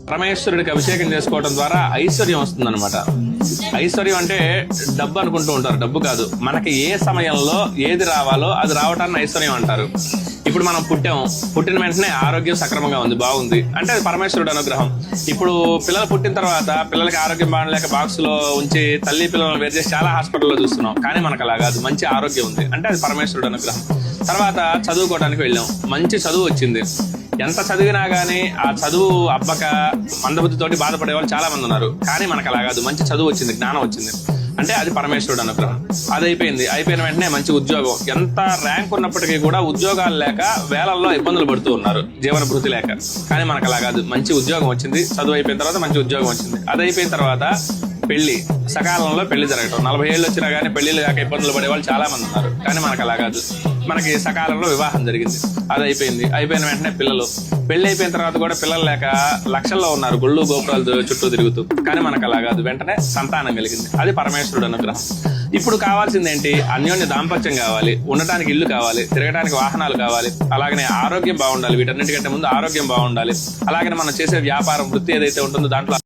పరమేశ్వరుడికి అభిషేకం చేసుకోవడం ద్వారా ఐశ్వర్యం వస్తుంది అనమాట. ఐశ్వర్యం అంటే డబ్బు అనుకుంటూ ఉంటారు, డబ్బు కాదు. మనకి ఏ సమయంలో ఏది రావాలో అది రావటాన్ని ఐశ్వర్యం అంటారు. ఇప్పుడు మనం పుట్టిన వెంటనే ఆరోగ్యం సక్రమంగా ఉంది, బాగుంది అంటే అది పరమేశ్వరుడు అనుగ్రహం. ఇప్పుడు పిల్లలు పుట్టిన తర్వాత పిల్లలకి ఆరోగ్యం బాగలేక బాక్స్ లో ఉంచి తల్లి పిల్లలను వేరు చేసి చాలా హాస్పిటల్లో చూస్తున్నాం, కానీ మనకు అలా కాదు, మంచి ఆరోగ్యం ఉంది అంటే అది పరమేశ్వరుడు అనుగ్రహం. తర్వాత చదువుకోవడానికి వెళ్ళాం, మంచి చదువు వచ్చింది. ఎంత చదివినా గానీ ఆ చదువు అబ్బక మందబుద్ధితోటి బాధపడే వాళ్ళు చాలా మంది ఉన్నారు, కానీ మనకు అలా కాదు, మంచి చదువు వచ్చింది, జ్ఞానం వచ్చింది అంటే అది పరమేశ్వరుడు అనుగ్రహం. అది అయిపోయిన వెంటనే మంచి ఉద్యోగం. ఎంత ర్యాంక్ ఉన్నప్పటికీ కూడా ఉద్యోగాలు లేక వేలల్లో ఇబ్బందులు పడుతూ ఉన్నారు, జీవన భృతి లేక. కానీ మనకు అలా కాదు, మంచి ఉద్యోగం వచ్చింది, చదువు అయిపోయిన తర్వాత మంచి ఉద్యోగం వచ్చింది. అది అయిపోయిన తర్వాత పెళ్లి, సకాలంలో పెళ్లి జరగటం. 40 ఏళ్ళు వచ్చినా కానీ పెళ్లిళ్ళు కాక ఇబ్బందులు పడే వాళ్ళు చాలా మంది ఉన్నారు, కానీ మనకు అలా కాదు, మనకి సకాలంలో వివాహం జరిగింది. అది అయిపోయిన వెంటనే పిల్లలు. పెళ్లి అయిపోయిన తర్వాత కూడా పిల్లలు లేక లక్షల్లో ఉన్నారు, గుళ్ళు గోపురాలు చుట్టూ తిరుగుతూ, కానీ మనకు అలా కాదు, వెంటనే సంతానం కలిగింది. అది పరమేశ్వరుడు అనుగ్రహం. ఇప్పుడు కావాల్సింది ఏంటి? అన్యోన్య దాంపత్యం కావాలి, ఉండటానికి ఇల్లు కావాలి, తిరగడానికి వాహనాలు కావాలి, అలాగనే ఆరోగ్యం బాగుండాలి. వీటన్నిటికంటే ముందు ఆరోగ్యం బాగుండాలి. అలాగనే మనం చేసే వ్యాపారం, వృత్తి ఏదైతే ఉంటుందో దాంట్లో